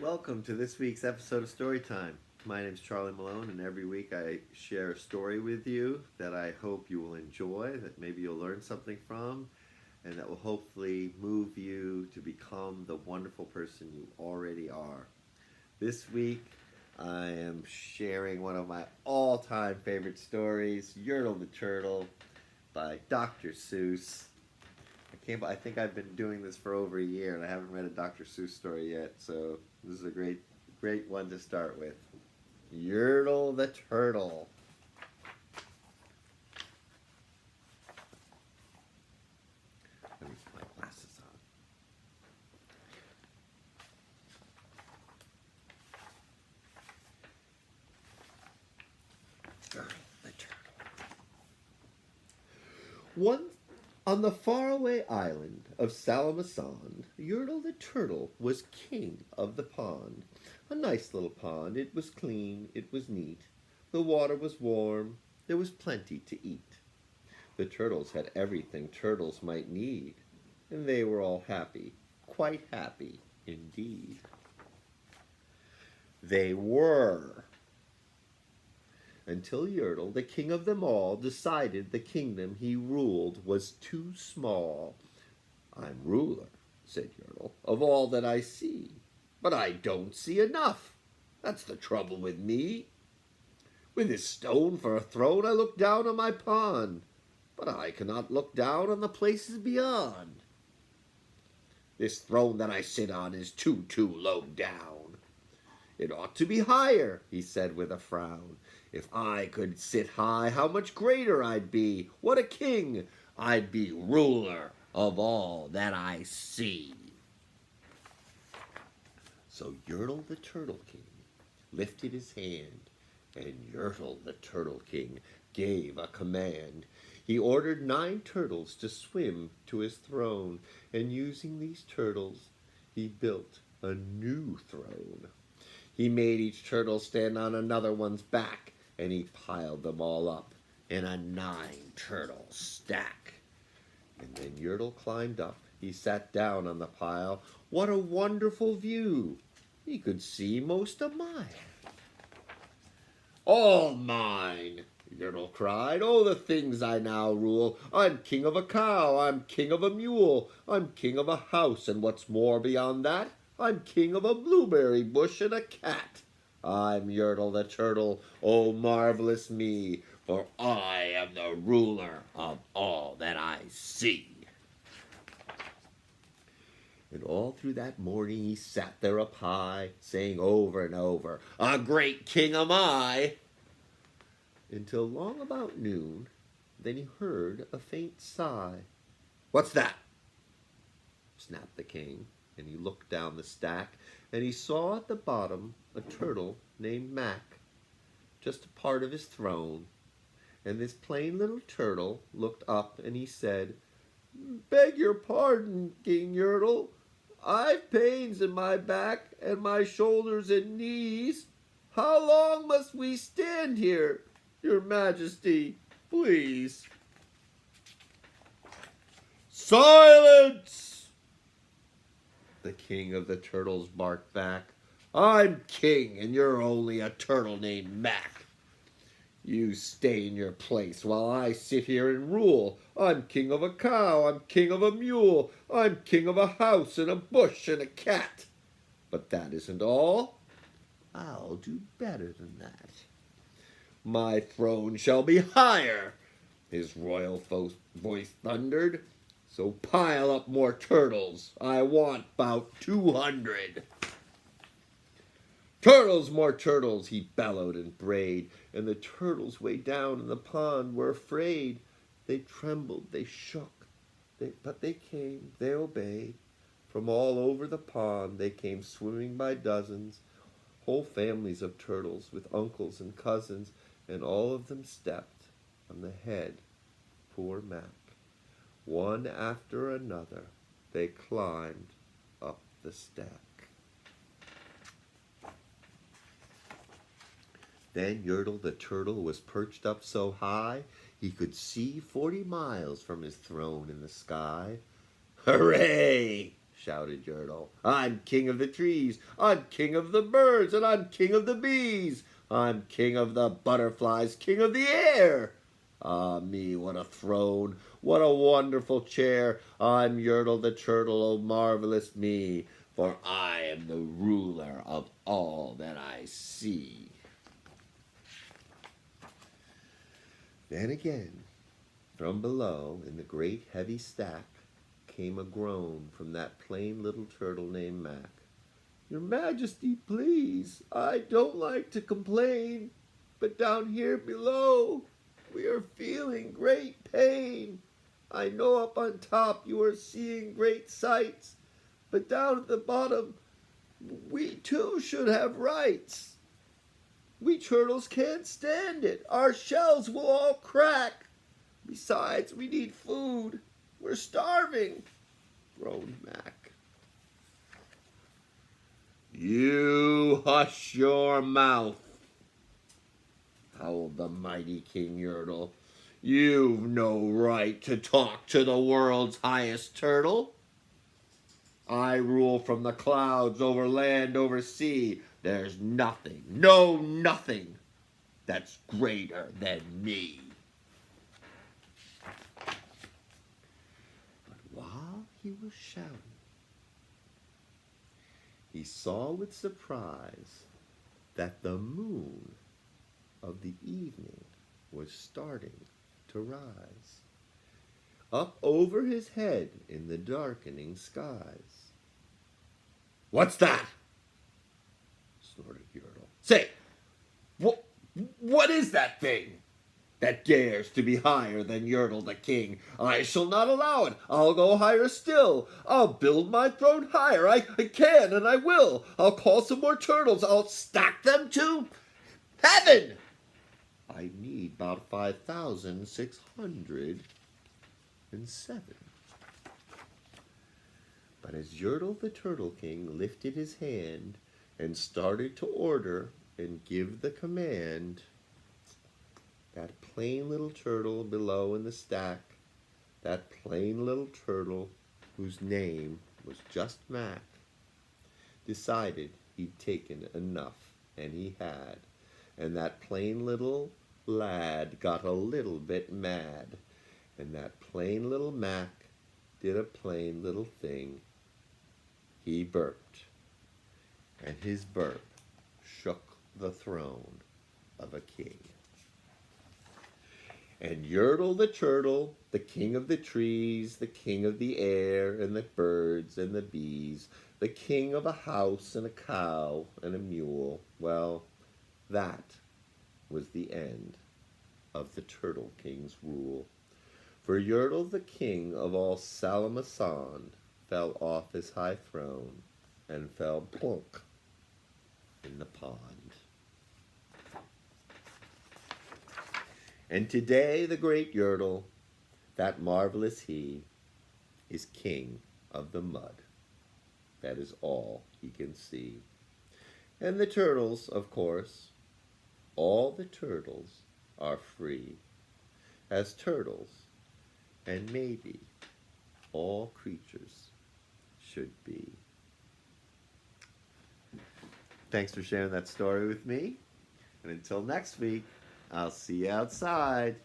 Welcome to this week's episode of Storytime. My name is Charlie Malone, and every week I share a story with you that I hope you will enjoy, that maybe you'll learn something from, and that will hopefully move you to become the wonderful person you already are. This week I am sharing one of my all-time favorite stories, Yertle the Turtle by Dr. Seuss. I think I've been doing this for over a year, and I haven't read a Dr. Seuss story yet, so this is a great one to start with. Yertle the Turtle. Let me put my glasses on. Yertle the Turtle. One On the faraway island of Salamasond, Yertle the Turtle was king of the pond. A nice little pond. It was clean, it was neat. The water was warm, there was plenty to eat. The turtles had everything turtles might need, and they were all happy, quite happy indeed. They were, until Yertle, the king of them all, decided the kingdom he ruled was too small. "I'm ruler," said Yertle, "of all that I see, but I don't see enough. That's the trouble with me. With this stone for a throne I look down on my pond, but I cannot look down on the places beyond. This throne that I sit on is too low down. It ought to be higher," he said with a frown. "If I could sit high, how much greater I'd be. What a king! I'd be ruler of all that I see." So Yertle the Turtle King lifted his hand, and Yertle the Turtle King gave a command. He ordered 9 turtles to swim to his throne, and using these turtles, he built a new throne. He made each turtle stand on another one's back, and he piled them all up in a 9-turtle stack. And then Yertle climbed up. He sat down on the pile. What a wonderful view! He could see most a mile. "All mine!" Yertle cried. "Oh, the things I now rule! I'm king of a cow, I'm king of a mule, I'm king of a house, and what's more beyond that, I'm king of a blueberry bush and a cat. I'm Yertle the Turtle, oh marvelous me, for I am the ruler of all that I see." And all through that morning he sat there up high, saying over and over, "A great king am I!" Until long about noon, then he heard a faint sigh. "What's that?" snapped the king, and he looked down the stack, and he saw at the bottom a turtle named Mac, just a part of his throne. And this plain little turtle looked up, and he said, "Beg your pardon, King Yertle. I've pains in my back and my shoulders and knees. How long must we stand here, your majesty, please?" "Silence!" the king of the turtles barked back. "I'm king, and you're only a turtle named Mac. You stay in your place while I sit here and rule. I'm king of a cow, I'm king of a mule, I'm king of a house and a bush and a cat. But that isn't all. I'll do better than that. My throne shall be higher," his royal voice thundered. "So pile up more turtles. I want about 200. Turtles, more turtles," he bellowed and brayed, and the turtles way down in the pond were afraid. They trembled, they shook, but they came, they obeyed. From all over the pond they came swimming by dozens, whole families of turtles with uncles and cousins, and all of them stepped on the head of poor Mac. One after another they climbed up the stack. Then Yertle the Turtle was perched up so high he could see 40 miles from his throne in the sky. "Hooray!" shouted Yertle. I'm king of the trees, I'm king of the birds, and I'm king of the bees. I'm king of the butterflies, king of the air. Ah me, what a throne, what a wonderful chair. I'm Yertle the Turtle, oh marvelous me, for I am the ruler of all that I see. Then again, from below, in the great heavy stack, came a groan from that plain little turtle named Mac. Your Majesty, please, I don't like to complain, but down here below, we are feeling great pain. I know up on top you are seeing great sights, but down at the bottom, we too should have rights. We turtles can't stand it. Our shells will all crack. Besides, we need food. We're starving, groaned Mac. You hush your mouth, howled the mighty King Yertle. You've no right to talk to the world's highest turtle. I rule from the clouds, over land, over sea. There's nothing, no nothing, that's greater than me. But while he was shouting, he saw with surprise that the moon of the evening was starting to rise up over his head in the darkening skies. What's that? Snorted Yertle. Say, what is that thing that dares to be higher than Yertle the king? I shall not allow it. I'll go higher still. I'll build my throne higher. I can and I will. I'll call some more turtles. I'll stack them to heaven. I need about 5,607. But as Yertle the Turtle King lifted his hand and started to order and give the command, that plain little turtle below in the stack, that plain little turtle whose name was just Mac, decided he'd taken enough, and he had. And that plain little lad got a little bit mad, and that plain little Mac did a plain little thing. He burped, and his burp shook the throne of a king. And Yertle the Turtle, the king of the trees, the king of the air, and the birds and the bees, the king of a house and a cow and a mule, well, that was the end of the Turtle King's rule. For Yertle, the king of all Salamassond, fell off his high throne and fell plunk in the pond. And today the great Yertle, that marvelous he, is king of the mud. That is all he can see. And the turtles, of course, all the turtles are free, as turtles, and maybe all creatures should be. Thanks for sharing that story with me. And until next week, I'll see you outside.